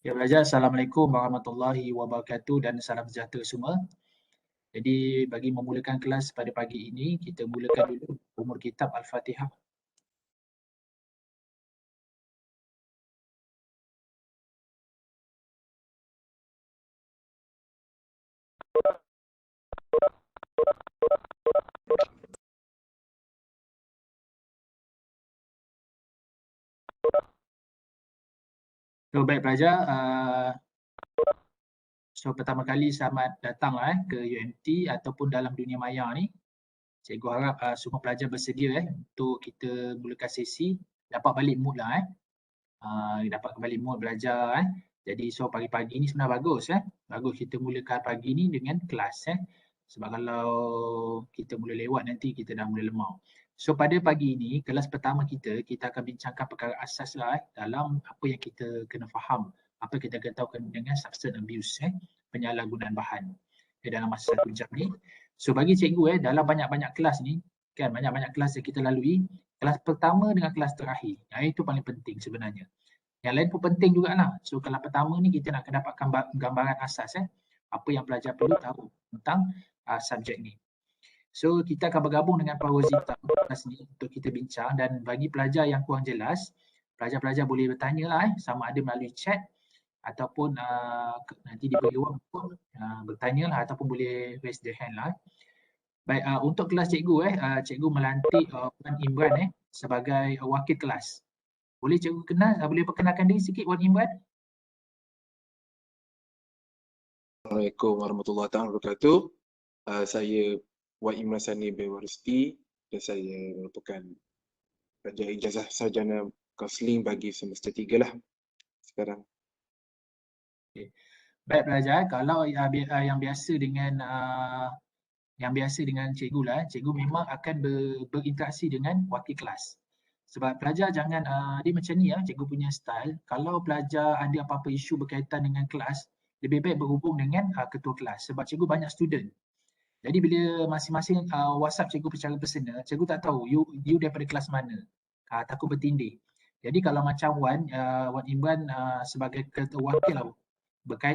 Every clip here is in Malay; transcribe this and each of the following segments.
Ya belajar, Assalamualaikum warahmatullahi wabarakatuh dan salam sejahtera semua. Jadi bagi memulakan kelas pada pagi ini, kita mulakan dulu umur kitab Al-Fatihah. So baik pelajar, so pertama kali selamat datang ke UMT ataupun dalam dunia maya ni. Cikgu harap semua pelajar bersedia untuk kita mulakan sesi, dapat balik mood lah dapat kembali mood belajar Jadi so pagi-pagi ni sebenarnya bagus Bagus kita mulakan pagi ni dengan kelas Sebab kalau kita mula lewat nanti kita dah mula lemau. So pada pagi ni kelas pertama kita akan bincangkan perkara asas lah dalam apa yang kita kena faham, apa kita kena tahu dengan substance abuse penyalahgunaan bahan dalam masa 1 jam ni. So bagi cikgu dalam banyak-banyak kelas ni kan, banyak-banyak kelas yang kita lalui, kelas pertama dengan kelas terakhir itu paling penting sebenarnya. Yang lain pun penting jugalah. So kelas pertama ni kita nak dapatkan gambaran asas apa yang pelajar perlu tahu tentang subjek ni. So kita akan bergabung dengan Pak Wazita kelas ni untuk kita bincang, dan bagi pelajar yang kurang jelas, pelajar-pelajar boleh bertanya lah sama ada melalui chat ataupun nanti diberi ruang untuk bertanya lah ataupun boleh raise the hand lah. Baik, untuk kelas cikgu cikgu melantik Wan Imran sebagai wakil kelas. Boleh cikgu boleh perkenalkan diri sikit Wan Imran? Assalamualaikum warahmatullahi wabarakatuh. Saya Wan Imran Sani bin Warusti dan saya merupakan pelajar ijazah sarjana kaunseling bagi semester 3 lah sekarang. Okay. Baik pelajar, kalau yang biasa dengan cikgu lah, cikgu memang akan berinteraksi dengan wakil kelas. Sebab pelajar jangan, dia macam ni cikgu punya style, kalau pelajar ada apa-apa isu berkaitan dengan kelas, lebih baik berhubung dengan ketua kelas sebab cikgu banyak student. Jadi bila masing-masing WhatsApp cikgu secara personal, cikgu tak tahu you daripada kelas mana. Takut bertindih. Jadi kalau macam Wan Imran sebagai ketua wakil lah,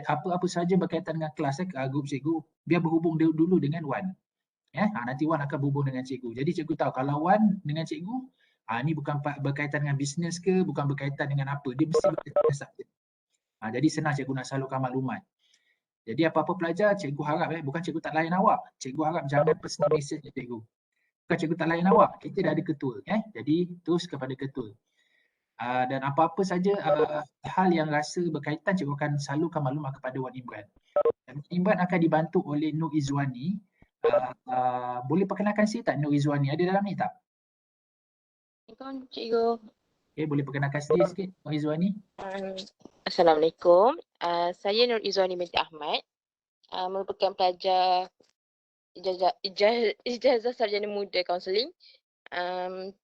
apa-apa saja berkaitan dengan kelas grup cikgu, biar berhubung dulu dengan Wan. Nanti Wan akan berhubung dengan cikgu. Jadi cikgu tahu kalau Wan dengan cikgu, ni bukan berkaitan dengan bisnes ke, bukan berkaitan dengan apa, dia mesti berkaitan dengan subjek. Jadi senang cikgu nak salurkan maklumat. Jadi apa-apa pelajar, cikgu harap bukan cikgu tak layan awak. Cikgu harap jangan personal message cikgu. Bukan cikgu tak layan awak, kita dah ada ketua. Jadi terus kepada ketua. Dan apa-apa saja hal yang rasa berkaitan, cikgu akan salurkan maklumat kepada Wan Imran. Dan Wan Imran akan dibantu oleh Nur Izwani. Boleh perkenalkan si tak Nur Izwani? Ada dalam ni tak? Assalamualaikum cikgu. Okay, boleh perkenalkan sendiri sikit Nur Izwani? Assalamualaikum. Saya Nur Izwani binti Ahmad. Merupakan pelajar ijazah sarjana muda kaunseling.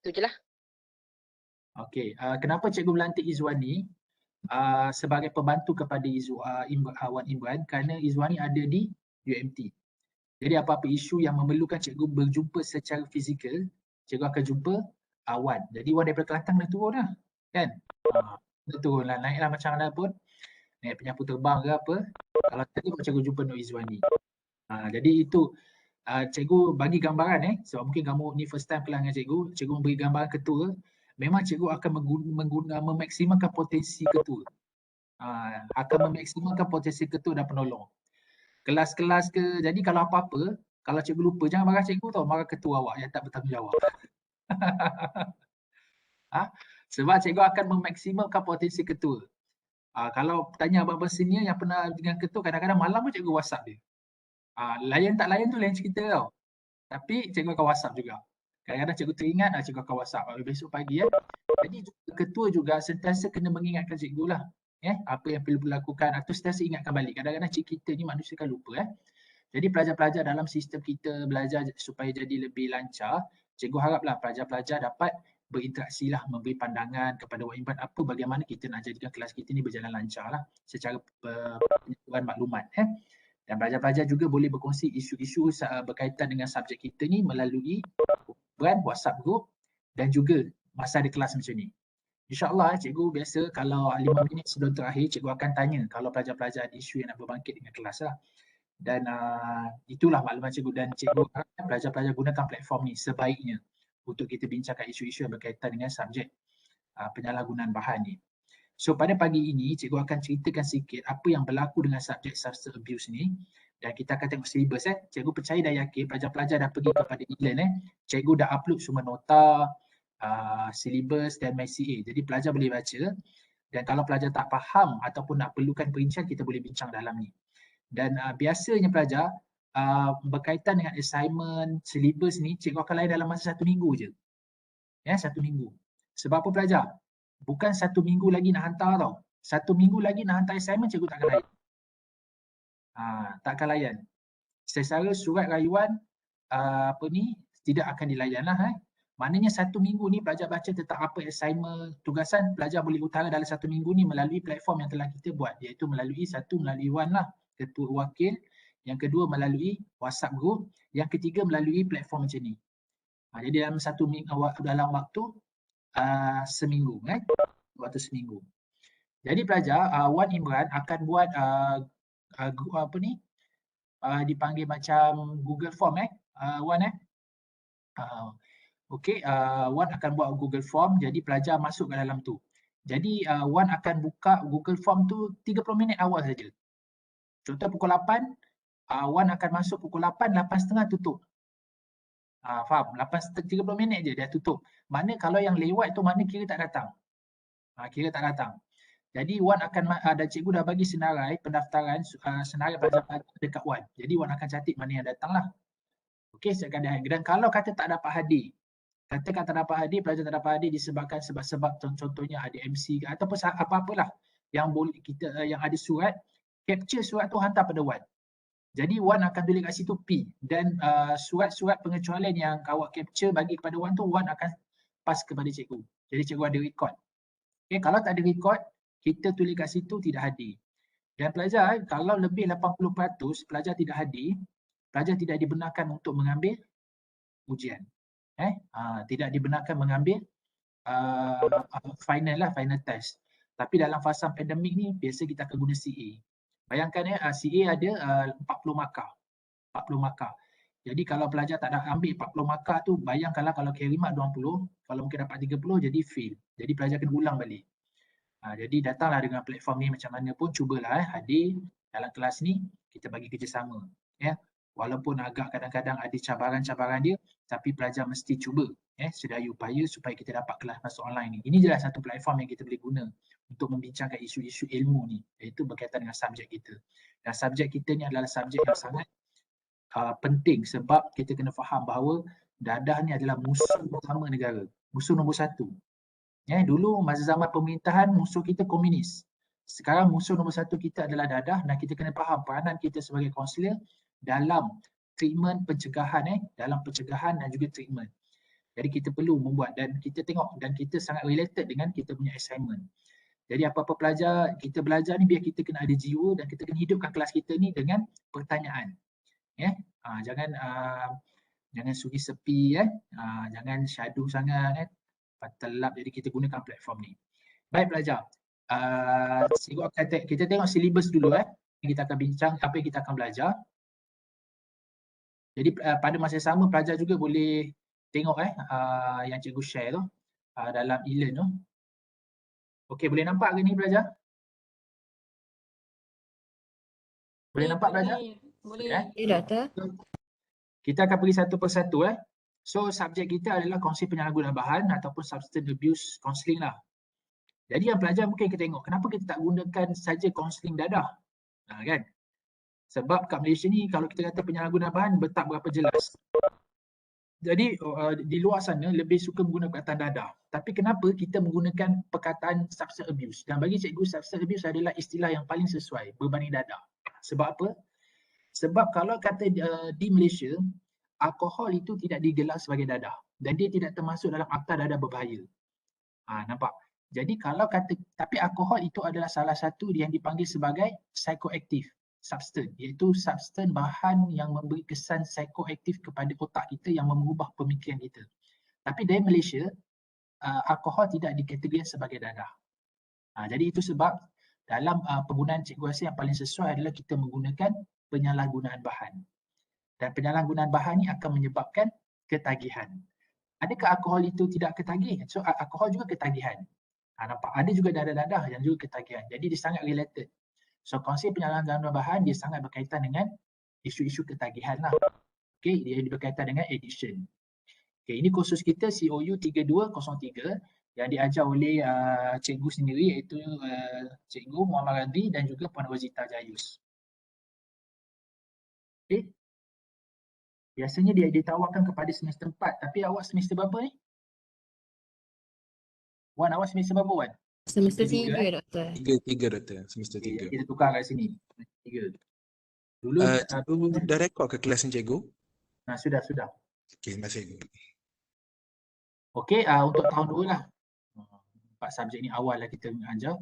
Itu je lah. Okey, kenapa cikgu melantik Izwani sebagai pembantu kepada Wan Imran? Kerana Izwani ada di UMT. Jadi apa-apa isu yang memerlukan cikgu berjumpa secara fizikal, cikgu akan jumpa Wan. Jadi Wan daripada Kelantan dah turun lah, kan? Dah turun lah, naiklah macam mana pun, naik penyapu terbang ke apa. Kalau tadi cikgu jumpa Nur Izwani. Jadi itu cikgu bagi gambaran sebab mungkin kamu ni first time kelas dengan cikgu memberi gambaran ketua. Memang cikgu akan memaksimalkan potensi ketua. Akan memaksimalkan potensi ketua dan penolong. Kelas-kelas ke, jadi kalau apa-apa, kalau cikgu lupa, jangan marah cikgu tau, marah ketua awak yang tak bertanggungjawab. Sebab cikgu akan memaksimalkan potensi ketua. Kalau tanya abang-abang senior yang pernah dengan ketua, kadang-kadang malam pun cikgu WhatsApp dia. Layan tak layan tu lain cerita tau. Tapi cikgu akan WhatsApp juga. Kadang-kadang cikgu teringat, cikgu akan WhatsApp besok pagi Jadi ketua juga sentiasa kena mengingatkan cikgu lah. Apa yang perlu dilakukan atau sentiasa ingatkan balik. Kadang-kadang kita ni manusia kan lupa Jadi pelajar-pelajar dalam sistem kita belajar supaya jadi lebih lancar, cikgu haraplah pelajar-pelajar dapat berinteraksi lah, memberi pandangan kepada Wan Imran apa bagaimana kita nak jadikan kelas kita ni berjalan lancar lah secara penyelenggaraan maklumat. Dan pelajar-pelajar juga boleh berkongsi isu-isu berkaitan dengan subjek kita ni melalui WhatsApp group dan juga masa ada kelas macam ni. InsyaAllah cikgu biasa kalau 5 minit sebelum terakhir, cikgu akan tanya kalau pelajar-pelajar ada isu yang nak berbangkit dengan kelas lah. Dan itulah maklumat cikgu, dan cikgu harapkan pelajar-pelajar gunakan platform ni sebaiknya untuk kita bincangkan isu-isu yang berkaitan dengan subjek penyalahgunaan bahan ni. So pada pagi ini cikgu akan ceritakan sikit apa yang berlaku dengan subjek substance abuse ni, dan kita akan tengok syllabus. Cikgu percaya dan yakin pelajar-pelajar dah pergi kepada e-learn. Cikgu dah upload semua nota, syllabus dan MyCA. Jadi pelajar boleh baca, dan kalau pelajar tak faham ataupun nak perlukan perincian, kita boleh bincang dalam ni. Dan biasanya pelajar berkaitan dengan assignment, syllabus ni, cikgu akan layan dalam masa 1 minggu je. 1 minggu. Sebab apa pelajar? Bukan 1 minggu lagi nak hantar tau. 1 minggu lagi nak hantar assignment, cikgu tak akan layan. Tak akan layan. Secara surat rayuan tidak akan dilayan lah. Maknanya 1 minggu ni pelajar baca tentang apa assignment, tugasan, pelajar boleh utara dalam 1 minggu ni melalui platform yang telah kita buat, iaitu melalui Wan lah, ketua wakil, yang kedua melalui WhatsApp group, yang ketiga melalui platform macam ni. Jadi dalam 1 minggu, dalam waktu seminggu, waktu seminggu. Jadi pelajar, Wan Imran akan buat dipanggil macam Google Form Wan Okey, Wan akan buat Google Form, jadi pelajar masuk ke dalam tu. Jadi Wan akan buka Google Form tu 30 minit awal saja. Contoh pukul 8, Wan akan masuk pukul 8, 8.30 tutup. Faham? 30 minit je dia tutup. Mana kalau yang lewat tu mana kira tak datang. Kira tak datang. Jadi Wan akan ada, cikgu dah bagi senarai pendaftaran, senarai pelajar-pelajar dekat Wan. Jadi Wan akan catat mana yang datang lah. Okey, dan kalau kata tak dapat hadir, katakan tak dapat hadir, pelajar tak dapat hadir disebabkan sebab-sebab contohnya ada MC ataupun apa-apalah yang boleh kita yang ada surat, capture surat tu hantar pada Wan. Jadi Wan akan tulis kat situ P, dan surat-surat pengecualian yang awak capture bagi kepada Wan tu, Wan akan pass kepada cikgu. Jadi cikgu ada record. Okay, kalau tak ada record, kita tulis kat situ tidak hadir. Dan pelajar, kalau lebih 80% pelajar tidak hadir, pelajar tidak dibenarkan untuk mengambil ujian. Tidak dibenarkan mengambil final test. Tapi dalam fasa pandemik ni biasa kita akan guna CA. Bayangkan CA ada 40 markah. 40 markah. Jadi kalau pelajar tak nak ambil 40 markah tu, bayangkanlah kalau kira mat 20, kalau mungkin dapat 30 jadi fail. Jadi pelajar kena ulang balik. Jadi datanglah dengan platform ni macam mana pun, cubalah hadir dalam kelas ni, kita bagi kerjasama. Walaupun agak kadang-kadang ada cabaran-cabaran dia, tapi pelajar mesti cuba sedaya upaya supaya kita dapat kelas masuk online ni. Ini jelas satu platform yang kita boleh guna untuk membincangkan isu-isu ilmu ni, iaitu berkaitan dengan subjek kita. Dan subjek kita ni adalah subjek yang sangat penting, sebab kita kena faham bahawa dadah ni adalah musuh utama negara, musuh nombor 1. Dulu masa zaman pemerintahan musuh kita komunis. Sekarang musuh nombor 1 kita adalah dadah, dan kita kena faham peranan kita sebagai kaunselor dalam treatment pencegahan, dalam pencegahan dan juga treatment. Jadi kita perlu membuat, dan kita tengok, dan kita sangat related dengan kita punya assignment. Jadi apa-apa pelajar kita belajar ni, biar kita kena ada jiwa, dan kita kena hidupkan kelas kita ni dengan pertanyaan. Jangan suri sepi, jangan syadu sangat, telap. Jadi kita gunakan platform ni. Baik pelajar, kita tengok syllabus dulu. Kita akan bincang apa yang kita akan belajar. Jadi pada masa yang sama pelajar juga boleh tengok yang cikgu share tu dalam e-learn tu. Okey, boleh nampak ke ni pelajar? Boleh nampak pelajar? Boleh. Doktor. Kita akan pergi satu persatu. So subjek kita adalah kongsi penyalahgunaan bahan ataupun substance abuse counselling lah. Jadi yang pelajar mungkin kita tengok, kenapa kita tak gunakan saja counselling dadah? Kan? Sebab kat Malaysia ni kalau kita kata penyalahgunaan bahan tak berapa jelas. Jadi di luar sana lebih suka menggunakan perkataan dadah. Tapi kenapa kita menggunakan perkataan substance abuse? Dan bagi cikgu, substance abuse adalah istilah yang paling sesuai berbanding dadah. Sebab apa? Sebab kalau kata di Malaysia, alkohol itu tidak digelar sebagai dadah. Dan dia tidak termasuk dalam akta dadah berbahaya. Nampak? Jadi kalau kata, tapi alkohol itu adalah salah satu yang dipanggil sebagai psychoactive substance, iaitu substance bahan yang memberi kesan psikoaktif kepada otak kita yang mengubah pemikiran kita. Tapi dari Malaysia, alkohol tidak dikategorikan sebagai dadah. Jadi itu sebab dalam penggunaan cikgu rasa yang paling sesuai adalah kita menggunakan penyalahgunaan bahan. Dan penyalahgunaan bahan ni akan menyebabkan ketagihan. Adakah alkohol itu tidak ketagih? So alkohol juga ketagihan. Nampak? Ada juga dadah-dadah yang juga ketagihan. Jadi dia sangat related. So konsep penyalahgunaan bahan dia sangat berkaitan dengan isu-isu ketagihan lah. Okay, dia berkaitan dengan addiction. Okay, ini kursus kita COU 3203 yang diajar oleh cikgu sendiri iaitu Cikgu Muhammad Radhi dan juga Puan Rosita Jayus. Okay. Biasanya dia ditawarkan kepada semester 4, tapi awak semester berapa ni? Wan, awak semester berapa Wan? Semester 3 Doktor. Tiga Doktor, semester 3. Kita tukar kat sini. 3. Dulu Cikgu dah rekod ke kelas ni cikgu? Sudah. Okey, terima kasih. Okey, untuk tahun 2 lah. 4 subjek ni awal lah kita mengajar.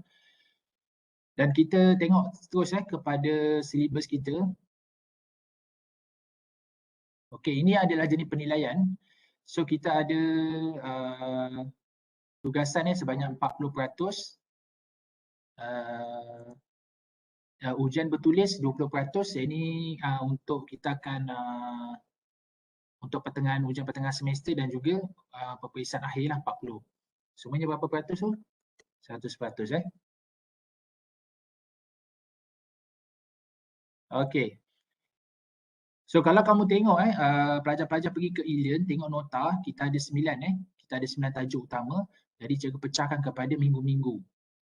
Dan kita tengok terus kepada silibus kita. Okey, ini adalah jenis penilaian. So kita ada tugasan sebanyak 40%. Ujian bertulis 20%. Ini untuk kita akan untuk ujian pertengahan semester dan juga peperiksaan akhir lah 40. Semuanya berapa peratus tu? 100%. Okey. So kalau kamu tengok pelajar-pelajar pergi ke e-learn, tengok nota, kita ada 9 kita ada 9 tajuk utama. Jadi cikgu pecahkan kepada minggu-minggu.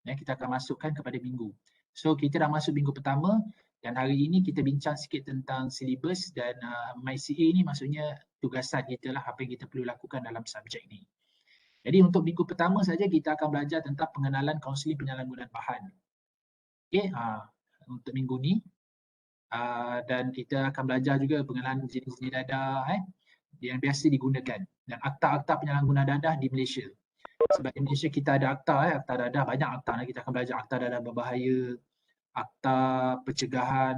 Kita akan masukkan kepada minggu. So kita dah masuk minggu pertama dan hari ini kita bincang sikit tentang silibus dan MyCA ni maksudnya tugasan kita lah, apa yang kita perlu lakukan dalam subjek ni. Jadi untuk minggu pertama saja kita akan belajar tentang pengenalan kaunseling penyalahgunaan bahan. Okey, untuk minggu ni. Dan kita akan belajar juga pengenalan jenis-jenis dadah yang biasa digunakan dan akta-akta penyalahgunaan dadah di Malaysia. Sebab di Malaysia kita ada akta dadah, banyak akta. Kita akan belajar akta dadah berbahaya, akta pencegahan,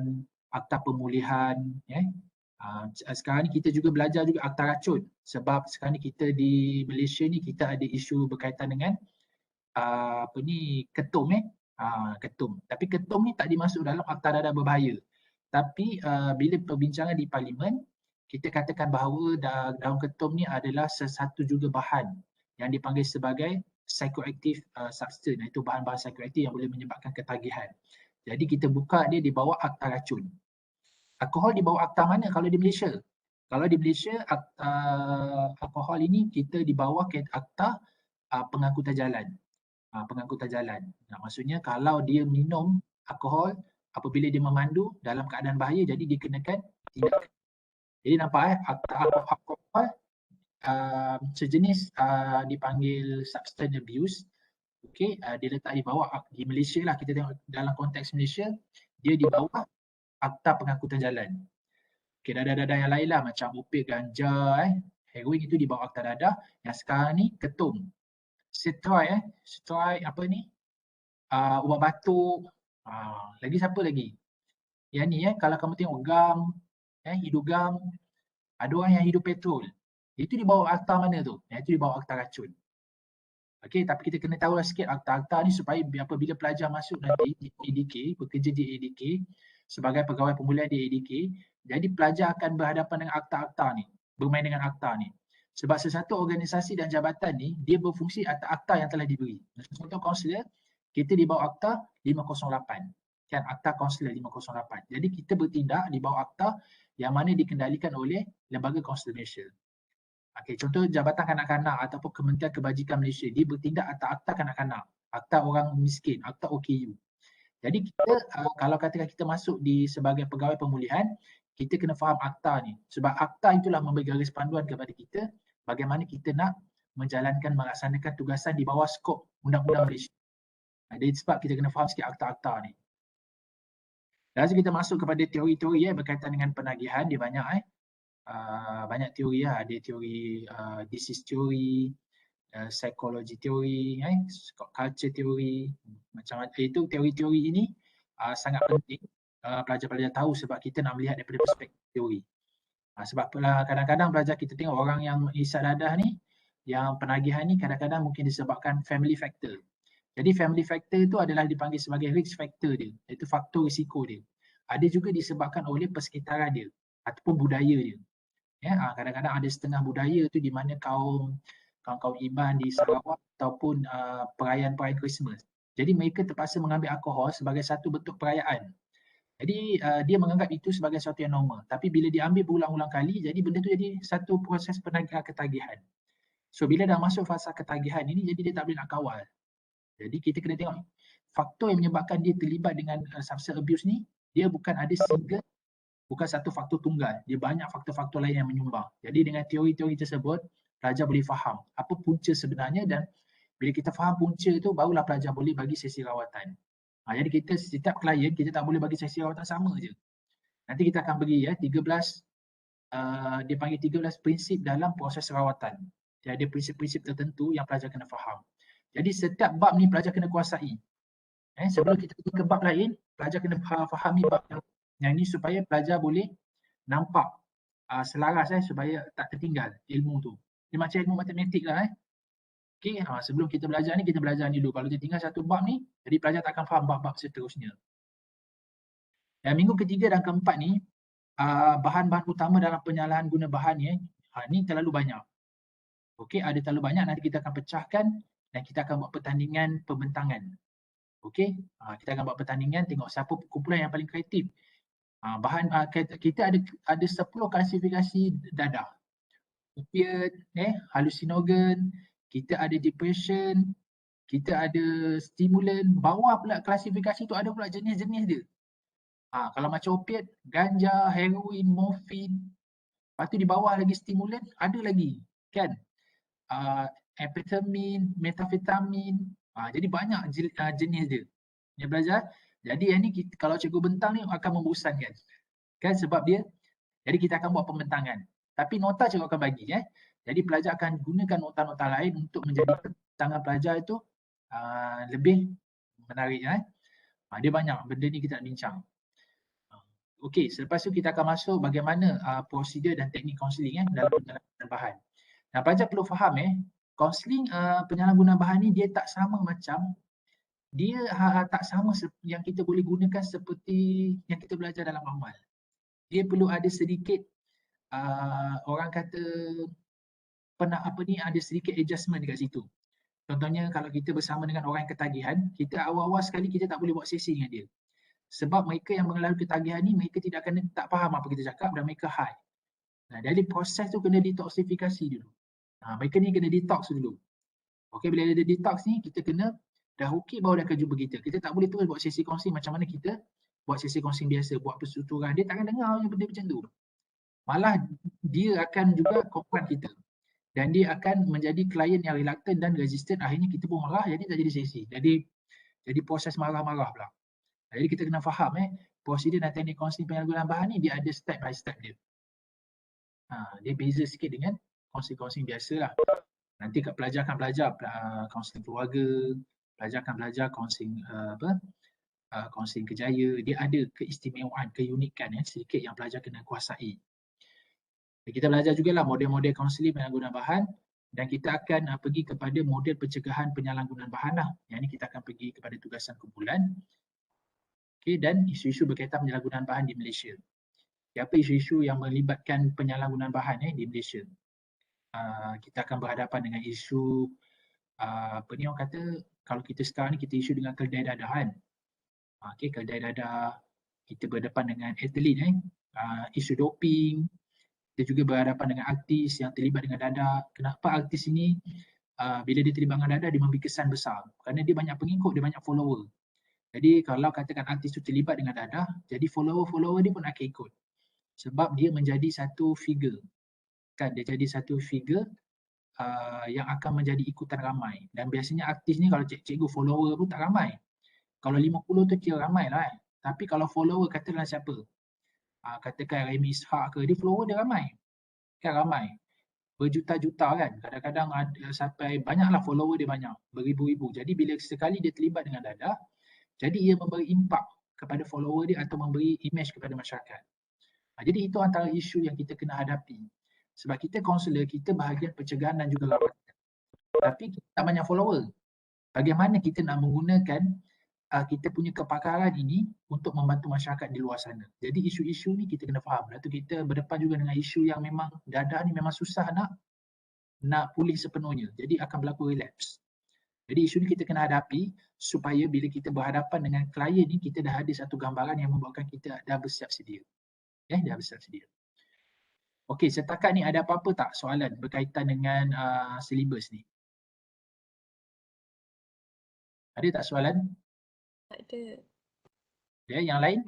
akta pemulihan. Sekarang ni kita juga belajar juga akta racun. Sebab sekarang ni kita di Malaysia ni kita ada isu berkaitan dengan ketum. Ketum. Tapi ketum ni tak dimasuk dalam akta dadah berbahaya. Tapi bila perbincangan di parlimen, kita katakan bahawa daun ketum ni adalah sesuatu juga bahan yang dipanggil sebagai psychoactive substance, iaitu bahan-bahan psychoactive yang boleh menyebabkan ketagihan. Jadi kita buka dia di bawah akta racun. Alkohol di bawah akta mana kalau di Malaysia? Kalau di Malaysia, alkohol ini kita di bawah akta pengangkutan jalan. Pengangkutan jalan. Maksudnya kalau dia minum alkohol apabila dia memandu dalam keadaan bahaya, jadi dikenakan tindakan. Jadi nampak akta alkohol sejenis dipanggil substance abuse. Okey, dia letak di bawah di Malaysia lah, kita tengok dalam konteks Malaysia, dia di bawah akta pengangkutan jalan. Okey, dadah-dadah yang lain lah macam opik, ganja, heroin itu di bawah akta dadah. Yang sekarang ni ketum, steroid apa ni, ubat batuk, lagi siapa lagi? Yang ni kalau kamu tengok gam, hidup gam, ada orang yang hidup petrol. Itu di bawah akta mana tu? Itu di bawah akta racun. Okey, tapi kita kena tahu sikit akta-akta ni supaya apabila pelajar masuk nanti di ADK, bekerja di ADK sebagai pegawai pemulihan di ADK, jadi pelajar akan berhadapan dengan akta-akta ni, bermain dengan akta ni. Sebab sesuatu organisasi dan jabatan ni, dia berfungsi atas akta yang telah diberi. Contoh kaunselor, kita di bawah akta 508. Kan, akta kaunselor 508. Jadi kita bertindak di bawah akta yang mana dikendalikan oleh Lembaga Kaunselor Malaysia. Okey, contoh Jabatan Kanak-Kanak ataupun Kementerian Kebajikan Malaysia, dia bertindak atas akta kanak-kanak, akta orang miskin, akta OKU. Jadi kita kalau katakan kita masuk sebagai pegawai pemulihan, kita kena faham akta ni. Sebab akta itulah memberi garis panduan kepada kita bagaimana kita nak melaksanakan tugasan di bawah skop undang-undang Malaysia. Jadi sebab kita kena faham sikit akta-akta ni. Lalu kita masuk kepada teori-teori berkaitan dengan penagihan, dia banyak banyak teori lah. Ada teori disease theory, psychology theory, culture theory, macam-macam. Itu teori-teori ini sangat penting pelajar-pelajar tahu sebab kita nak melihat daripada perspektif teori. Sebab kadang-kadang pelajar kita tengok orang yang isap dadah ni, yang penagihan ni kadang-kadang mungkin disebabkan family factor. Jadi family factor itu adalah dipanggil sebagai risk factor dia, iaitu faktor risiko dia. Ada juga disebabkan oleh persekitaran dia ataupun budaya dia. Ya, kadang-kadang ada setengah budaya tu di mana kaum Iban di Sarawak ataupun perayaan-perayaan Christmas. Jadi mereka terpaksa mengambil alkohol sebagai satu bentuk perayaan. Jadi dia menganggap itu sebagai sesuatu yang normal. Tapi bila diambil berulang-ulang kali, jadi benda tu jadi satu proses ketagihan. So bila dah masuk fasa ketagihan ini, jadi dia tak boleh nak kawal. Jadi kita kena tengok faktor yang menyebabkan dia terlibat dengan substance abuse ni, dia bukan ada single, bukan satu faktor tunggal. Dia banyak faktor-faktor lain yang menyumbang. Jadi dengan teori-teori tersebut, pelajar boleh faham apa punca sebenarnya, dan bila kita faham punca itu, barulah pelajar boleh bagi sesi rawatan. Jadi kita setiap klien, kita tak boleh bagi sesi rawatan sama je. Nanti kita akan bagi 13, dia panggil 13 prinsip dalam proses rawatan. Dia ada prinsip-prinsip tertentu yang pelajar kena faham. Jadi setiap bab ni pelajar kena kuasai. Sebelum kita pergi ke bab lain, pelajar kena fahami bab yang ni supaya pelajar boleh nampak selaras supaya tak tertinggal ilmu tu. Dia macam ilmu matematik lah. Okay, sebelum kita belajar ni, kita belajar ni dulu. Kalau dia tinggal satu bab ni, jadi pelajar tak akan faham bab-bab seterusnya. Dan minggu ketiga dan keempat ni, bahan-bahan utama dalam penyalahan guna bahan ni terlalu banyak. Okey, ada terlalu banyak, nanti kita akan pecahkan dan kita akan buat pertandingan pembentangan. Okey, kita akan buat pertandingan, tengok siapa kumpulan yang paling kreatif. Kita ada 10 klasifikasi dadah. Opiat, halusinogen, kita ada depression, kita ada stimulan. Bawah pula klasifikasi tu ada pula jenis-jenis dia. Kalau macam opiat, ganja, heroin, morfin. Lepas tu di bawah lagi stimulan, ada lagi kan. Amfetamin, metafetamin. Jadi banyak jenis dia. Ya belajar. Jadi yang ni kalau cikgu bentang ni akan membosankan. Kan sebab dia, jadi kita akan buat pembentangan. Tapi nota cikgu akan bagi. Jadi pelajar akan gunakan nota-nota lain untuk menjadi tangan pelajar itu lebih menarik. Dia banyak benda ni kita nak bincang. Okey, selepas tu kita akan masuk bagaimana prosedur dan teknik kaunseling dalam penyalahgunaan bahan. Dan pelajar perlu faham kaunseling penyalahgunaan bahan ni dia tak sama macam, dia tak sama yang kita boleh gunakan seperti yang kita belajar dalam amal. Dia perlu ada sedikit orang kata ada sedikit adjustment dekat situ. Contohnya kalau kita bersama dengan orang yang ketagihan, kita awal-awal sekali kita tak boleh buat sesi dengan dia. Sebab mereka yang mengalami ketagihan ni, mereka tak faham apa kita cakap dan mereka high. Jadi proses tu kena detoksifikasi dulu. Mereka ni kena detox dulu. Okey, bila ada detox ni, kita kena dah okey baru dia akan jumpa kita. Kita tak boleh terus buat sesi konsing macam mana kita buat sesi konsing biasa, buat persuturan. Dia takkan dengar benda macam tu. Malah dia akan juga confront kita. Dan dia akan menjadi klien yang reluctant dan resistant. Akhirnya kita pun marah, jadi tak jadi sesi. Jadi proses marah-marah pula. Jadi kita kena faham prosedur dan teknik kaunseling penyalahgunaan bahan ni dia ada step by step dia. Dia beza sikit dengan kaunseling-kaunseling biasa lah. Nanti pelajar akan belajar kaunseling keluarga, pelajar akan belajar kaunseling kaunseling kejaya. Dia ada keistimewaan, keunikan sedikit yang pelajar kena kuasai. Kita belajar jugalah model-model kaunseling penyalahgunaan bahan dan kita akan pergi kepada model pencegahan penyalahgunaan bahan lah. Yang ni kita akan pergi kepada tugasan kumpulan. Okay, dan isu-isu berkaitan penyalahgunaan bahan di Malaysia. Apa isu-isu yang melibatkan penyalahgunaan bahan di Malaysia? Kita akan berhadapan dengan isu orang kata kalau kita sekarang ni kita isu dengan keldai dadahan. Okay, keldai dadah, kita berhadapan dengan atlet isu doping. Kita juga berhadapan dengan artis yang terlibat dengan dadah. Kenapa artis ini bila dia terlibat dengan dadah dia memberi kesan besar? Kerana dia banyak pengikut, dia banyak follower. Jadi kalau katakan artis tu terlibat dengan dadah, jadi follower-follower dia pun akan ikut. Sebab dia menjadi satu figure. Kan dia jadi satu figure yang akan menjadi ikutan ramai. Dan biasanya artis ni kalau cikgu follower pun tak ramai. Kalau 50 tu kira ramai lah. Tapi kalau follower katakanlah siapa? Katakan Remy Ishak ke, dia follower dia ramai. Kan ramai. Berjuta-juta kan. Kadang-kadang sampai banyaklah follower dia banyak. Beribu-ribu. Jadi bila sekali dia terlibat dengan dadah, jadi ia memberi impak kepada follower dia atau memberi image kepada masyarakat. Jadi itu antara isu yang kita kena hadapi. Sebab kita kaunselor, kita bahagian pencegahan dan juga rawatan. tapi kita tak banyak follower. Bagaimana kita nak menggunakan kita punya kepakaran ini untuk membantu masyarakat di luar sana. Jadi isu-isu ni kita kena faham. Lepas tu kita berdepan juga dengan isu yang memang dadah ni memang susah nak pulih sepenuhnya. Jadi akan berlaku relapse. Jadi isu ni kita kena hadapi supaya bila kita berhadapan dengan klien ni kita dah ada satu gambaran yang membuatkan kita dah bersiap sedia. Dah bersiap sedia. Okey, setakat ni ada apa-apa tak soalan berkaitan dengan silibus ni? Ada tak soalan? Tak ada. Yang lain?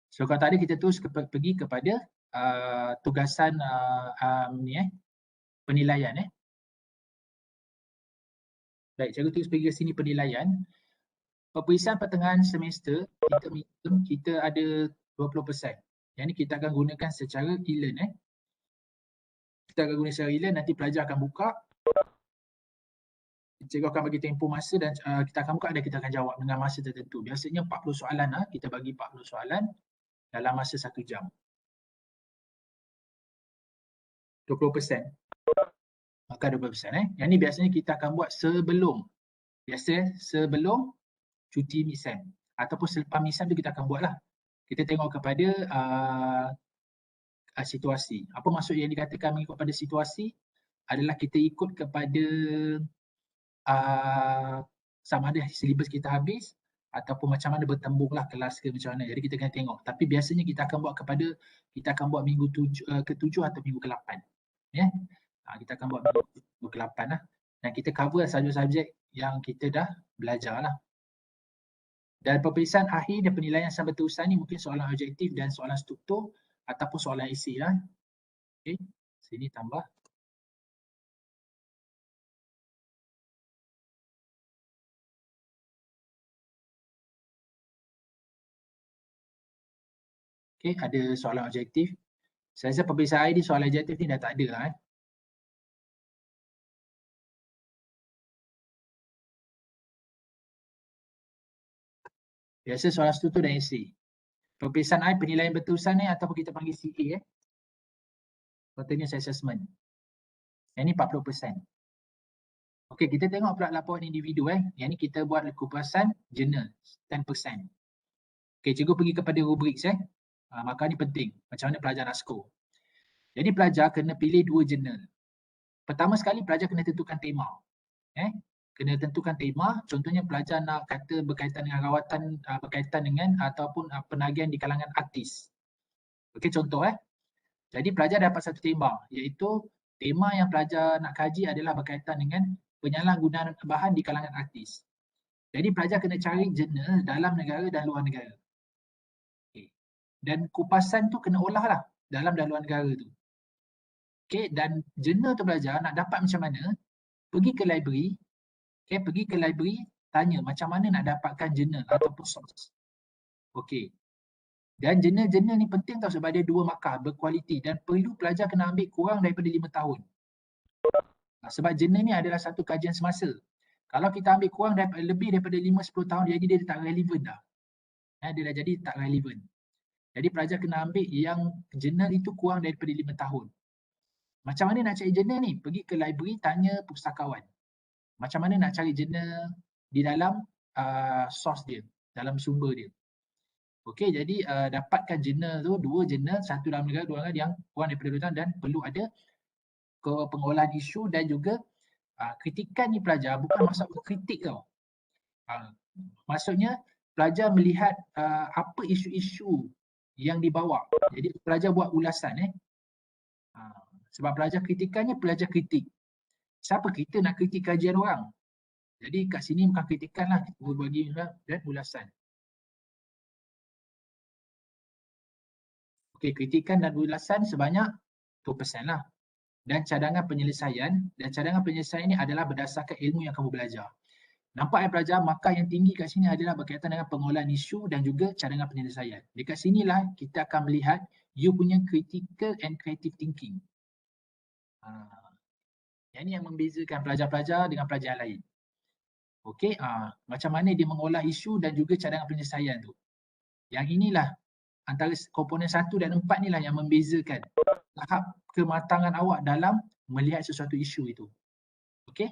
So kalau tak ada, kita terus pergi kepada tugasan penilaian. Baik, cikgu terus pergi ke sini penilaian. Peperiksaan pertengahan semester kita ada 20%. Yang ni kita akan gunakan secara e-learn. Kita akan guna secara e-learn, nanti pelajar akan buka. Cikgu akan bagi tempoh masa dan kita akan buka dan kita akan jawab dengan masa tertentu. Biasanya 40 soalan, kita bagi 40 soalan dalam masa 1 jam. 20%. Maka 20%. Yang ni biasanya kita akan buat sebelum cuti mid-sem ataupun selepas mid-sem tu kita akan buat lah. Kita tengok kepada situasi. Apa maksud yang dikatakan mengikut pada situasi adalah kita ikut kepada sama ada silibus kita habis ataupun macam mana bertembunglah kelas ke macam mana. Jadi kita kena tengok. Tapi biasanya kita akan buat minggu ke-7 atau minggu ke-8. Kita akan buat minggu ke-8 lah. Dan kita cover subjek-subjek yang kita dah belajar lah. Dan peperiksaan akhir dan penilaian sampai terusan ni mungkin soalan objektif dan soalan struktur ataupun soalan esei lah. Okey, sini tambah. Okey, ada soalan objektif. Saya rasa peperiksaan akhir ni soalan objektif ni dah tak ada lah. Biasa soalan struktur dan esei. Peperiksaan akhir penilaian berterusan ni ataupun kita panggil CA Continuous Assessment. Yang ni 40%. Okey, kita tengok pula laporan individu. Yang ni kita buat kupasan jurnal 10%. Okey, cikgu pergi kepada rubriks. Maka ni penting. Macam mana pelajar nak skor. Jadi pelajar kena pilih 2 jurnal. Pertama sekali pelajar kena tentukan tema. Kena tentukan tema. Contohnya pelajar nak kata berkaitan dengan rawatan, berkaitan dengan ataupun penagihan di kalangan artis. Okey, contoh. Jadi pelajar dapat satu tema, iaitu tema yang pelajar nak kaji adalah berkaitan dengan penyalahgunaan bahan di kalangan artis. Jadi pelajar kena cari jurnal dalam negara dan luar negara. Okay. Dan kupasan tu kena olah lah dalam dan luar negara tu. Okay. Dan jurnal tu pelajar nak dapat macam mana, pergi ke library, tanya macam mana nak dapatkan jurnal ataupun source. Okey. Dan jurnal-jurnal ni penting tau sebab dia 2 markah berkualiti dan perlu pelajar kena ambil kurang daripada 5 tahun. Sebab jurnal ni adalah satu kajian semasa. Kalau kita ambil kurang lebih daripada 5-10 tahun, jadi dia tak relevan dah. Dia dah jadi tak relevan. Jadi pelajar kena ambil yang jurnal itu kurang daripada 5 tahun. Macam mana nak cari jurnal ni? Pergi ke library, tanya pustakawan. Macam mana nak cari jurnal di dalam source dia, dalam sumber dia. Okey, jadi dapatkan jurnal tu, 2 jurnal, satu dalam negara, 2 negara yang kurang daripada 2 tahun dan perlu ada pengolahan isu dan juga kritikan ni pelajar bukan maksud kritik tau. Maksudnya pelajar melihat apa isu-isu yang dibawa. Jadi pelajar buat ulasan. Sebab pelajar kritikannya pelajar kritik. Siapa kita nak kritik kajian orang? Jadi kat sini bukan kritikan lah, berbagi dan ulasan. Okey, kritikan dan ulasan sebanyak 2% lah. Dan cadangan penyelesaian ini adalah berdasarkan ilmu yang kamu belajar. Nampak pelajar, markah yang tinggi kat sini adalah berkaitan dengan pengolahan isu dan juga cadangan penyelesaian. Dekat sinilah kita akan melihat you punya critical and creative thinking. Yang ini yang membezakan pelajar-pelajar dengan pelajar lain. Okey, macam mana dia mengolah isu dan juga cadangan penyelesaian tu. Yang inilah antara komponen 1 dan 4 ni lah yang membezakan tahap kematangan awak dalam melihat sesuatu isu itu. Okey?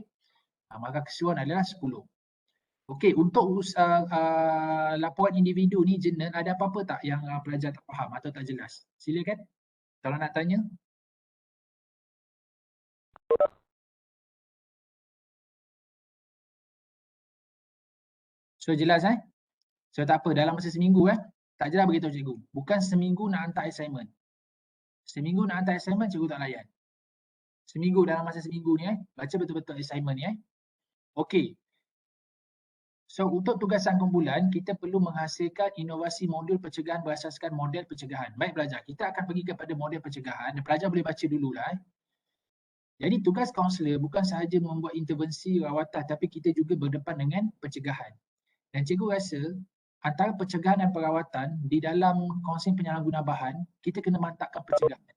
Maka keseluruhan adalah 10. Okey, untuk laporan individu ni jurnal, ada apa-apa tak yang pelajar tak faham atau tak jelas? Silakan. Kalau nak tanya. So jelas So tak apa, dalam masa seminggu tak jelas beritahu cikgu. Bukan seminggu nak hantar assignment. Seminggu nak hantar assignment, cikgu tak layan. Seminggu, dalam masa seminggu ni baca betul-betul assignment ni Okey. So untuk tugasan kumpulan, kita perlu menghasilkan inovasi modul pencegahan berasaskan model pencegahan. Baik pelajar, kita akan pergi kepada model pencegahan dan pelajar boleh baca dululah. Jadi tugas kaunselor bukan sahaja membuat intervensi rawatan, tapi kita juga berdepan dengan pencegahan. Dan cikgu rasa antara pencegahan dan perawatan di dalam kaunseling penyalahgunaan bahan, kita kena mantapkan pencegahan.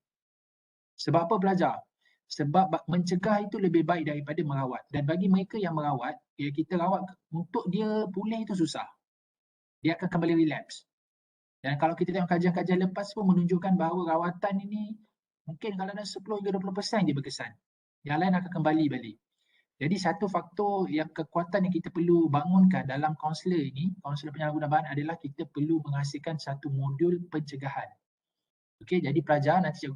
Sebab apa pelajar? Sebab mencegah itu lebih baik daripada merawat. Dan bagi mereka yang merawat, kita rawat untuk dia pulih itu susah. Dia akan kembali relapse. Dan kalau kita tengok kajian-kajian lepas pun menunjukkan bahawa rawatan ini mungkin kalau ada 10 hingga 20% je berkesan. Yang lain akan kembali balik. Jadi satu faktor yang kekuatan yang kita perlu bangunkan dalam kaunselor ini, kaunselor penyalahgunaan bahan adalah kita perlu menghasilkan satu modul pencegahan. Okey, jadi pelajar nanti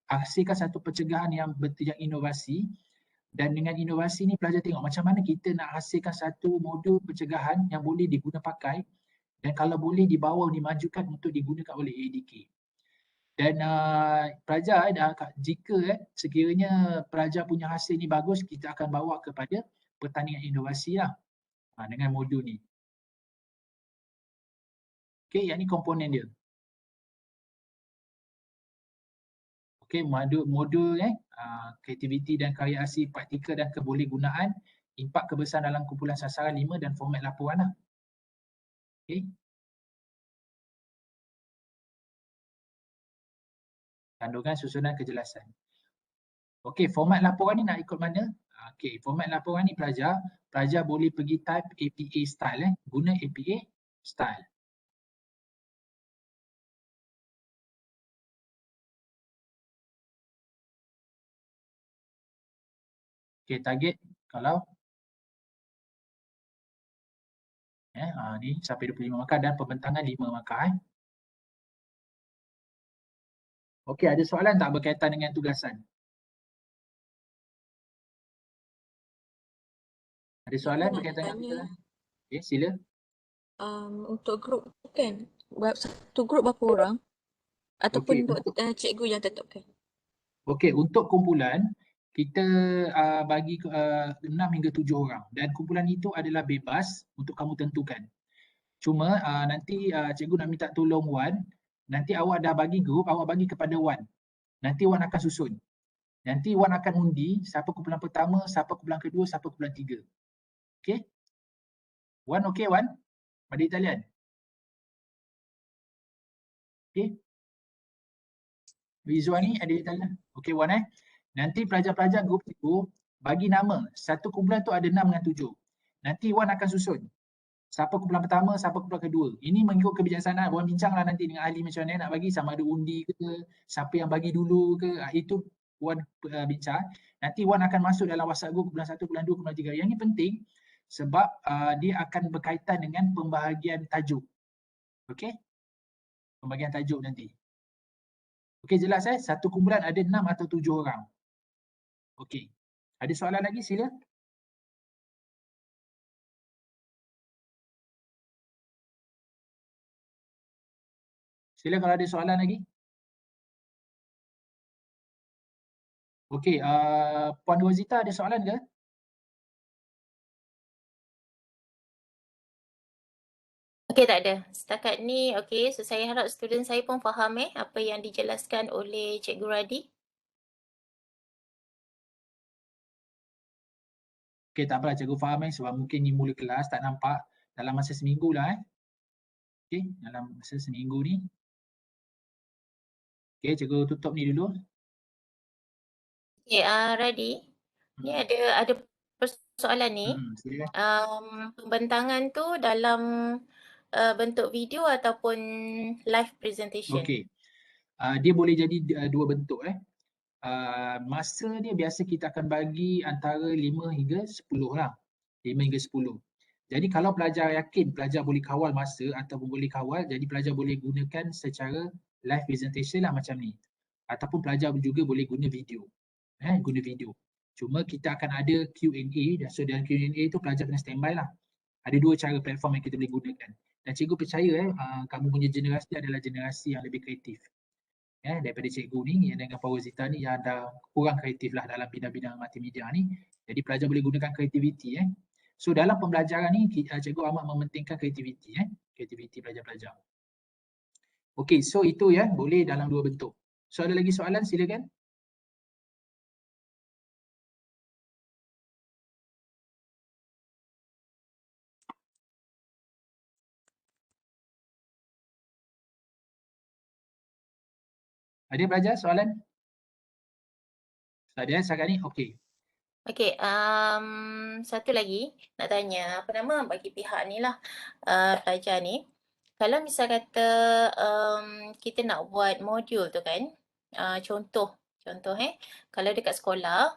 hasilkan satu pencegahan yang inovasi, dan dengan inovasi ni pelajar tengok macam mana kita nak hasilkan satu modul pencegahan yang boleh diguna pakai dan kalau boleh dibawa dimajukan untuk digunakan oleh ADK. Dan pelajar jika sekiranya pelajar punya hasil ni bagus, kita akan bawa kepada pertandingan inovasi lah dengan modul ni. Okey, yang ni komponen dia. Okey, modul kreativiti dan kreasi praktikal dan kebolehgunaan, impak kebesaran dalam kumpulan sasaran 5 dan format laporan lah. Okey. Kandungan susunan kejelasan. Okey, format laporan ni nak ikut mana? Okey, format laporan ni pelajar boleh pergi type APA style guna APA style. Okey, target kalau ni sampai 25 markah dan pembentangan 5 markah Okey, ada soalan tak berkaitan dengan tugasan? Ada soalan berkaitan dengan tugasan? Okey, sila. Untuk grup kan, satu grup berapa orang? Ataupun cikgu yang tetapkan? Okey, untuk kumpulan, kita bagi 6 hingga 7 orang dan kumpulan itu adalah bebas untuk kamu tentukan. Cuma nanti cikgu nak minta tolong Wan, nanti awak dah bagi grup, awak bagi kepada Wan. Nanti Wan akan susun. Nanti Wan akan undi siapa kumpulan pertama, siapa kumpulan kedua, siapa kumpulan 3. Okey? Wan okey Wan? Pada Italian? Okey? Rizwan ni ada Italian? Okey Wan Nanti pelajar-pelajar grup itu bagi nama. Satu kumpulan tu ada 6 dengan 7. Nanti Wan akan susun. Siapa kumpulan pertama, siapa kumpulan kedua. Ini mengikut kebijaksanaan. Wan bincanglah nanti dengan ahli macam mana nak bagi, sama ada undi ke, siapa yang bagi dulu ke. Itu Wan bincang. Nanti Wan akan masuk dalam WhatsApp group kumpulan 1, kumpulan 2, kumpulan 3. Yang ini penting sebab dia akan berkaitan dengan pembahagian tajuk. Okey? Pembahagian tajuk nanti. Okey, jelas satu kumpulan ada 6 atau 7 orang. Okey. Ada soalan lagi? Sila. Sila kalau ada soalan lagi. Okey, Puan Rosita ada soalan ke? Okey, tak ada. Setakat ni okey, so saya harap student saya pun faham apa yang dijelaskan oleh Cikgu Radi. Okey, tak apalah cikgu faham sebab mungkin ni mula kelas tak nampak dalam masa seminggu lah Okey, dalam masa seminggu ni. Okey, cikgu tutup ni dulu. Okey, Radi, ni ada persoalan ni. Sila. Pembentangan tu dalam bentuk video ataupun live presentation? Okey. Dia boleh jadi dua bentuk masa dia biasa kita akan bagi antara 5 hingga 10 lah. 5 hingga 10. Jadi kalau pelajar yakin pelajar boleh kawal masa ataupun boleh kawal, jadi pelajar boleh gunakan secara live presentation lah macam ni. Ataupun pelajar juga boleh guna video. Guna video. Cuma kita akan ada Q&A, so dalam Q&A tu pelajar kena standby lah. Ada dua cara platform yang kita boleh gunakan. Dan cikgu percaya kamu punya generasi adalah generasi yang lebih kreatif. Daripada cikgu ni yang dengan Fawzita ni yang dah kurang kreatif lah dalam bidang-bidang multimedia ni. Jadi pelajar boleh gunakan kreativiti So dalam pembelajaran ni cikgu amat mementingkan kreativiti kreativiti pelajar-pelajar. Okey, so itu boleh dalam dua bentuk. So ada lagi soalan, silakan. Ada pelajar soalan? Ada setakat ni? Okey. Okey, satu lagi nak tanya, apa nama bagi pihak ni lah, pelajar ni. Kalau misal kata kita nak buat modul tu kan, contoh kalau dekat sekolah,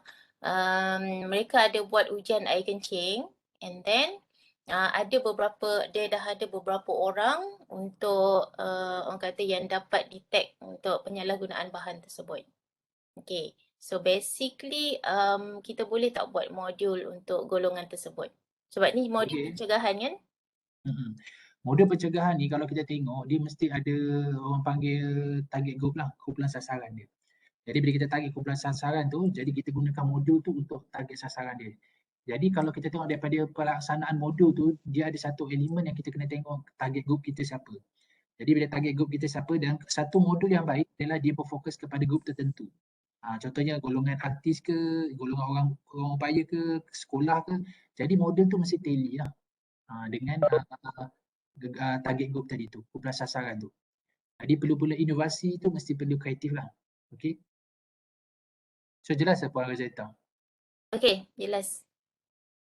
mereka ada buat ujian air kencing and then dia dah ada beberapa orang untuk orang kata yang dapat detect untuk penyalahgunaan bahan tersebut. Okay, so basically kita boleh tak buat modul untuk golongan tersebut? Sebab ni modul pencegahan kan? Modul pencegahan ni kalau kita tengok dia mesti ada orang panggil target group lah, kumpulan sasaran dia. Jadi bila kita target kumpulan sasaran tu, jadi kita gunakan modul tu untuk target sasaran dia. Jadi kalau kita tengok daripada pelaksanaan modul tu, dia ada satu elemen yang kita kena tengok target group kita siapa. Jadi bila target group kita siapa, dan satu modul yang baik adalah dia berfokus kepada group tertentu. Contohnya golongan artis ke, golongan orang upaya ke, sekolah ke. Jadi modul tu mesti tally lah dengan target group tadi tu, kumpulan sasaran tu. Jadi perlu inovasi tu mesti perlu kreatif lah. Okey. So jelas Puan Razeta? Okey, jelas.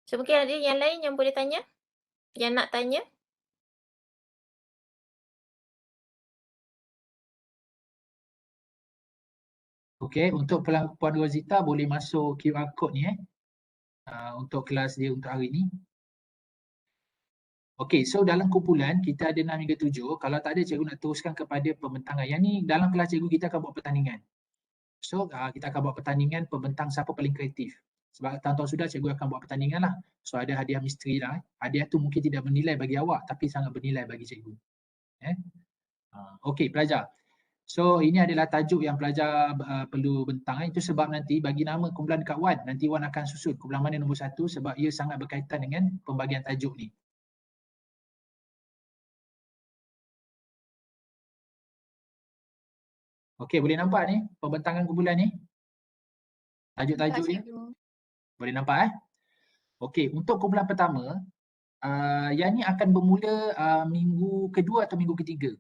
So mungkin ada yang lain yang boleh tanya? Yang nak tanya? Okey, untuk Puan Rozita boleh masuk QR code ni untuk kelas dia untuk hari ni. Okey, so dalam kumpulan kita ada 6 hingga 7. Kalau tak ada, cikgu nak teruskan kepada pembentangan. Yang ni dalam kelas cikgu kita akan buat pertandingan. So kita akan buat pertandingan pembentang siapa paling kreatif. Sebab tahun-tahun sudah cikgu akan buat pertandingan lah. So ada hadiah misteri lah. Hadiah tu mungkin tidak bernilai bagi awak tapi sangat bernilai bagi cikgu. Okey, pelajar. So ini adalah tajuk yang pelajar perlu bentang. Itu sebab nanti bagi nama kumpulan dekat Wan, nanti Wan akan susun kumpulan mana nombor 1 sebab ia sangat berkaitan dengan pembagian tajuk ni. Okey, boleh nampak ni pembentangan kumpulan ni? Tajuk-tajuk dia. Boleh nampak Okey, untuk kumpulan pertama, yang ni akan bermula minggu kedua atau minggu ketiga.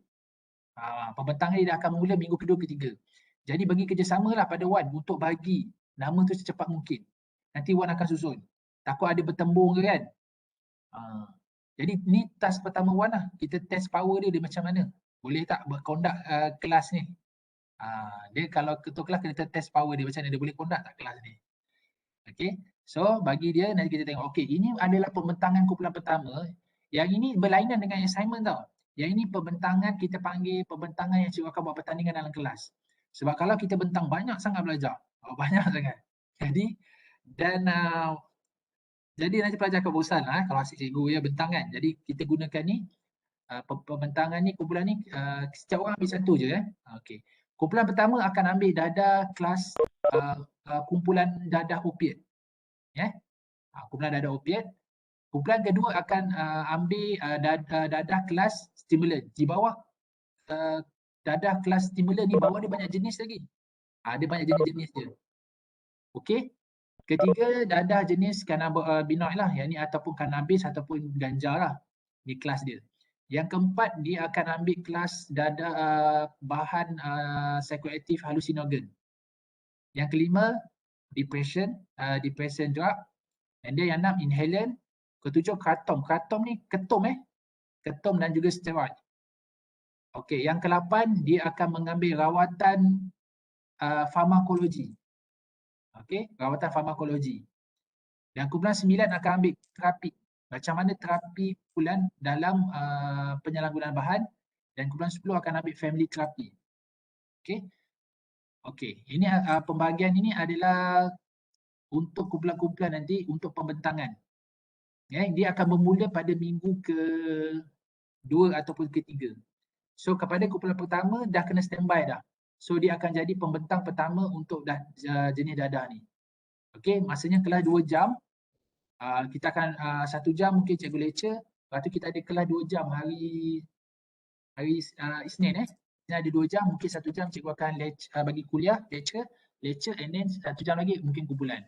Pembentangan dia akan mula minggu kedua ketiga. Jadi bagi kerjasamalah pada Wan untuk bagi nama tu secepat mungkin. Nanti Wan akan susun. Takut ada bertembung ke kan? Jadi ni task pertama Wan lah. Kita test power dia macam mana. Boleh tak berkondak kelas ni? Dia kalau ketua kelas kita test power dia macam mana. Dia boleh kondak tak kelas ni? Okay. So bagi dia nanti kita tengok. Okay, ini adalah pembentangan kumpulan pertama. Yang ini berlainan dengan assignment tau. Yang ini pembentangan kita panggil pembentangan yang cikgu akan buat pertandingan dalam kelas. Sebab kalau kita bentang banyak sangat belajar. Banyak sangat. Jadi nanti pelajar akan bosan kalau asyik cikgu bentang kan. Jadi kita gunakan ni pembentangan ni, kumpulan ni setiap orang ambil satu je Okey. Kumpulan pertama akan ambil dadah kelas kumpulan dadah opiat. Kumpulan dadah opiat. Kumpulan kedua akan ambil dadah kelas stimulan. Di bawah dadah kelas stimulan ni bawah dia banyak jenis lagi. Ada banyak jenis-jenis dia. Okey. Ketiga, dadah jenis cannabinoid lah. Yang ni ataupun cannabis ataupun ganja lah. Ni kelas dia. Yang keempat, dia akan ambil kelas dadah bahan psikoaktif halusinogen. Yang kelima, depression drug. And then yang enam, inhalant. Ketujuh, kratom. Kratom ni ketum ketum dan juga steroid. Okey, yang ke-8 dia akan mengambil rawatan farmakologi. Okey, rawatan farmakologi. Dan kumpulan 9 akan ambil terapi. Macam mana terapi kumpulan dalam penyalahgunaan bahan, dan kumpulan 10 akan ambil family terapi. Okey. Okey, ini pembahagian ini adalah untuk kumpulan-kumpulan nanti untuk pembentangan. Dia akan bermula pada minggu ke-2 ataupun ke-3. So kepada kumpulan pertama dah kena standby dah. So dia akan jadi pembentang pertama untuk jenis dadah ni. Okey, masanya kelas 2 jam. Kita akan 1 jam mungkin cikgu lecture. Lepas tu kita ada kelas 2 jam hari Isnin. Dia ada 2 jam, mungkin 1 jam cikgu akan bagi kuliah, lecture and then 1 jam lagi mungkin kumpulan.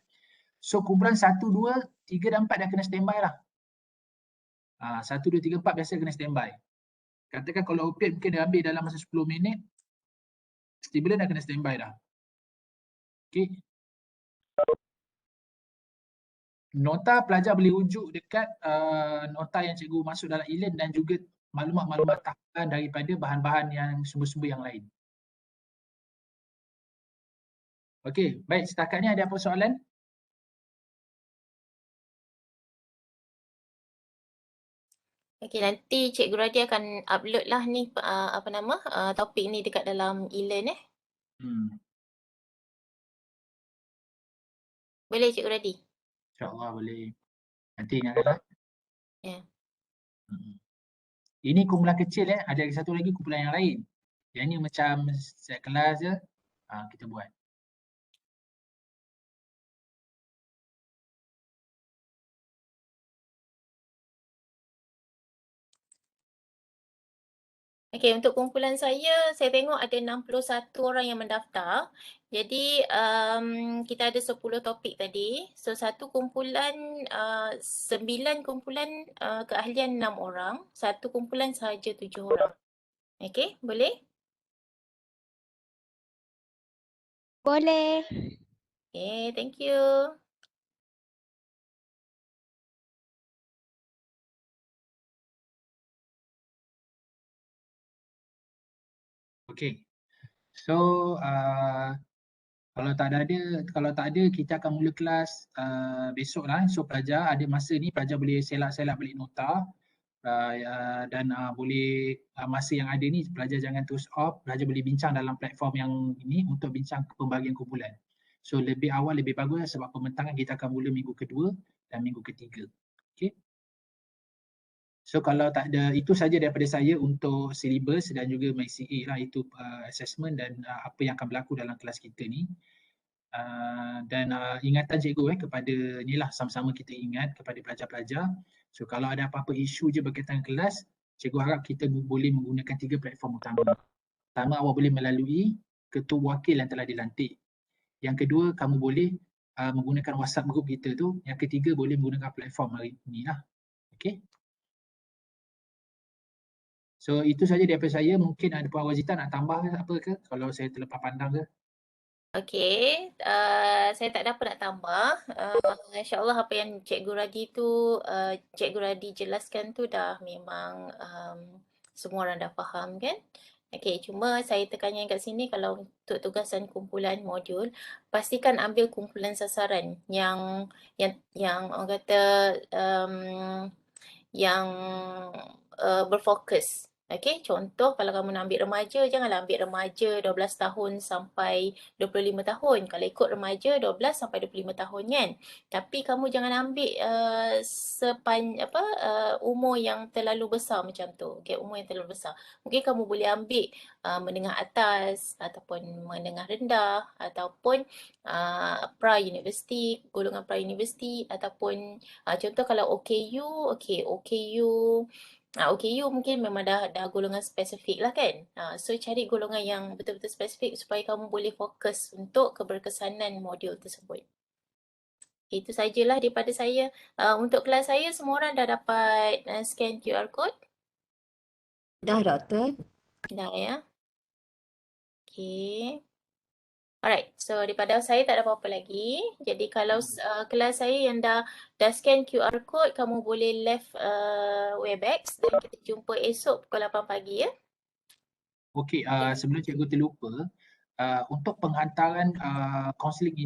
So kumpulan 1, 2, 3 dan 4 dah kena standby lah. 1, 2, 3, 4 biasa kena standby. Katakan kalau opiat mungkin dia ambil dalam masa 10 minit, stimulan dah kena standby dah. Okay. Nota pelajar boleh rujuk dekat nota yang cikgu masuk dalam e-learn dan juga maklumat-maklumat tambahan daripada bahan-bahan yang sumber-sumber yang lain. Okey, baik, setakat ni ada apa soalan? Okey, nanti Cikgu Radhi akan upload lah ni topik ni dekat dalam e-learn . Boleh Cikgu Radhi? InsyaAllah boleh. Nanti ingatkanlah. Ya. Ini kumpulan kecil ada satu lagi kumpulan yang lain. Yang ni macam set kelas je, kita buat. Okey, untuk kumpulan saya tengok ada 61 orang yang mendaftar. Jadi kita ada 10 topik tadi. So satu kumpulan 9 kumpulan keahlian 6 orang, satu kumpulan sahaja 7 orang. Okey, boleh? Boleh. Okay, thank you. Okay. So kalau tak ada kita akan mula kelas besok lah. So pelajar ada masa ni, pelajar boleh selak-selak balik nota dan boleh masa yang ada ni pelajar jangan terus off, pelajar boleh bincang dalam platform yang ini untuk bincang pembahagian kumpulan. So lebih awal lebih bagus sebab pembentangan kita akan mula minggu kedua dan minggu ketiga. Okay. So kalau tak ada, itu saja daripada saya untuk syllabus dan juga MyCA lah, itu assessment dan apa yang akan berlaku dalam kelas kita ni. Dan ingatan cikgu kepada ni lah, sama-sama kita ingat kepada pelajar-pelajar. So kalau ada apa-apa isu je berkaitan kelas, cikgu harap kita boleh menggunakan 3 platform utama. Pertama, awak boleh melalui ketua wakil yang telah dilantik. Yang kedua, kamu boleh menggunakan WhatsApp group kita tu. Yang ketiga, boleh menggunakan platform hari ni lah. Okay. So itu saja daripada saya. Mungkin ada Puan Wazita nak tambah apa ke kalau saya terlepas pandang ke? Okey, saya tak ada apa nak tambah. InsyaAllah apa yang Cikgu Radhi tu, Cikgu Radhi jelaskan tu dah memang semua orang dah faham kan? Okey, cuma saya tekankan kat sini kalau untuk tugasan kumpulan modul, pastikan ambil kumpulan sasaran yang orang kata yang berfokus. Okey, contoh kalau kamu nak ambil remaja, janganlah ambil remaja 12 tahun sampai 25 tahun. Kalau ikut remaja 12 sampai 25 tahun kan. Tapi kamu jangan ambil umur yang terlalu besar macam tu. Okey, umur yang terlalu besar. Mungkin kamu boleh ambil menengah atas ataupun menengah rendah ataupun pra-university, golongan pra-university ataupun contoh kalau OKU, OKU mungkin memang dah golongan spesifik lah kan. So cari golongan yang betul-betul spesifik supaya kamu boleh fokus untuk keberkesanan modul tersebut. Itu sajalah daripada saya. Untuk kelas saya semua orang dah dapat scan QR code? Dah, Doktor. Dah ya. Okay. Alright, so daripada saya tak ada apa-apa lagi. Jadi kalau kelas saya yang dah scan QR code, kamu boleh left Webex dan kita jumpa esok pukul 8 pagi ya. Okey, sebelum cikgu terlupa, untuk penghantaran kaunseling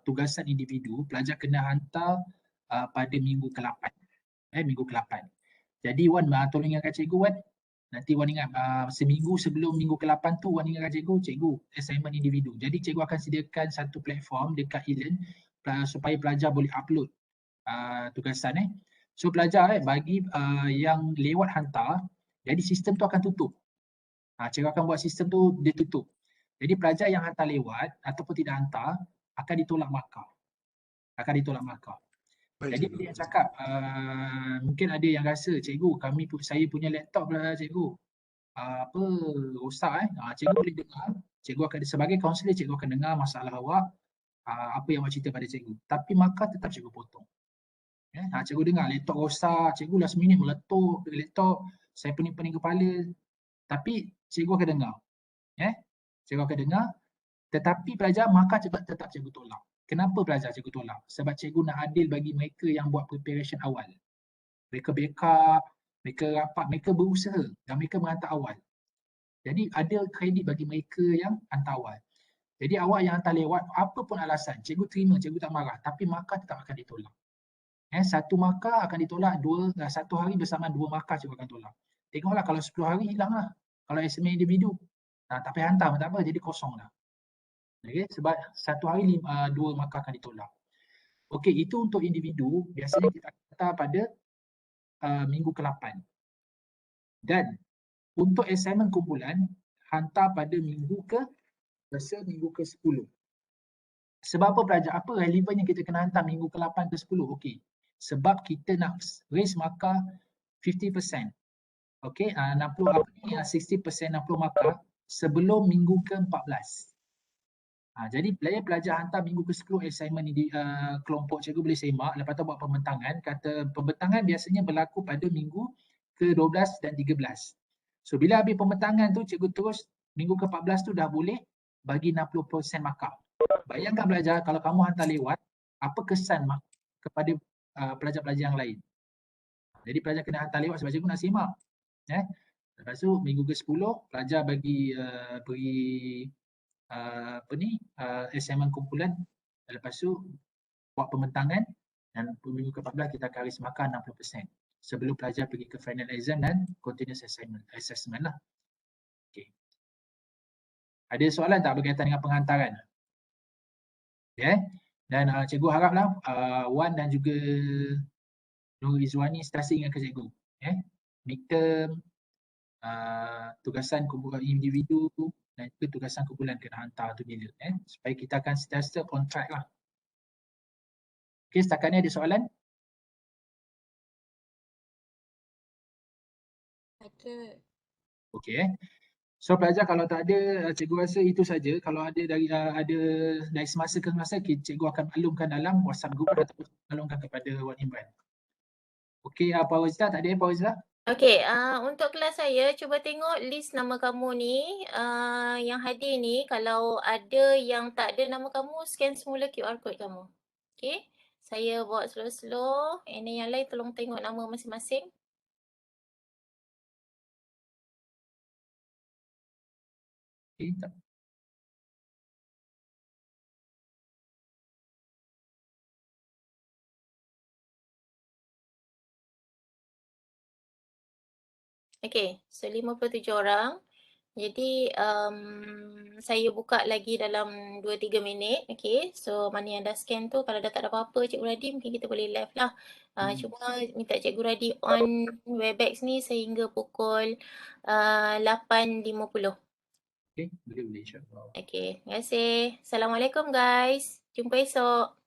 tugasan individu, pelajar kena hantar pada minggu ke-8. Minggu ke-8. Jadi Wan tolong ingatkan cikgu Wan. Nanti Wan ingat seminggu sebelum minggu ke-8 tu Wan ingatkan cikgu assignment individu. Jadi cikgu akan sediakan satu platform dekat e-learn supaya pelajar boleh upload tugasan. So pelajar bagi yang lewat hantar, jadi sistem tu akan tutup. Cikgu akan buat sistem tu dia tutup. Jadi pelajar yang hantar lewat ataupun tidak hantar akan ditolak markah. Jadi dia yang cakap, mungkin ada yang rasa, cikgu saya punya laptop lah cikgu. Rosak cikgu boleh dengar, cikgu akan sebagai kaunselor cikgu akan dengar masalah awak, apa yang awak cerita pada cikgu. Tapi markah tetap cikgu potong. Cikgu dengar laptop rosak, cikgu last minute meletup laptop, saya pening-pening kepala. Tapi cikgu akan dengar. Cikgu akan dengar, tetapi pelajar markah tetap cikgu tolak. Kenapa pelajar cikgu tolak? Sebab cikgu nak adil bagi mereka yang buat preparation awal. Mereka backup, mereka rapat, mereka berusaha dan mereka menghantar awal. Jadi ada kredit bagi mereka yang hantar awal. Jadi awak yang hantar lewat, apa pun alasan, cikgu terima, cikgu tak marah, tapi markah tetap akan ditolak. Satu markah akan ditolak, satu hari bersamaan 2 markah cikgu akan tolak. Tengoklah kalau 10 hari hilanglah. Kalau assignment individu, tak payah hantar, tak apa, jadi kosong lah. Okay, sebab satu hari 2 markah akan ditolak. Okey, itu untuk individu, biasanya kita hantar pada minggu ke-8. Dan untuk assignment kumpulan, hantar pada minggu ke-10. Sebab apa pelajar? Apa relevannya kita kena hantar minggu ke-8 ke 10? Okey, sebab kita nak raise markah 50%. Okey, 60% markah sebelum minggu ke-14. Jadi pelajar hantar minggu ke-10 assignment di kelompok cikgu boleh semak, lepas tu buat pembentangan. Kata pembentangan biasanya berlaku pada minggu ke-12 dan 13. So bila habis pembentangan tu, cikgu terus minggu ke-14 tu dah boleh bagi 60% markah. Bayangkan pelajar kalau kamu hantar lewat, apa kesan kepada pelajar-pelajar yang lain. Jadi pelajar kena hantar lewat sebab cikgu nak semak. Lepas tu minggu ke-10 pelajar bagi assignment kumpulan, lepas tu buat pembentangan dan minggu ke-14 kita akan garis markah 60% sebelum pelajar pergi ke final exam dan continuous assessment lah. Okay. Ada soalan tak berkaitan dengan penghantaran? Dan cikgu haraplah Wan dan juga Nur Rizwani sentiasa ingatkan cikgu. Midterm, tugasan kumpulan individu dan juga tugasan kumpulan kena hantar tu bila supaya kita akan sentiasa on track lah. Okey, setakat ni ada soalan? Ada. Okey. So pelajar kalau tak ada, cikgu rasa itu saja. Kalau ada dari semasa ke semasa, cikgu akan maklumkan dalam WhatsApp group ataupun maklumkan kepada Wan Imran. Okey, Pak Wazizah, tak ada Pak Wazizah? Okey, untuk kelas saya, cuba tengok list nama kamu ni, yang hadir ni. Kalau ada yang tak ada nama kamu, scan semula QR code kamu. Okey, saya buat slow-slow. Yang lain tolong tengok nama masing-masing. Okey, tak. Okey, so 57 orang. Jadi saya buka lagi dalam 2-3 minit. Okey, so mana yang dah scan tu, kalau dah tak ada apa-apa Cikgu Radi, mungkin kita boleh live lah. Cuma minta Cikgu Radi on Webex ni sehingga pukul 8.50. Okey, boleh insya-Allah. Okey, terima kasih. Assalamualaikum guys. Jumpa esok.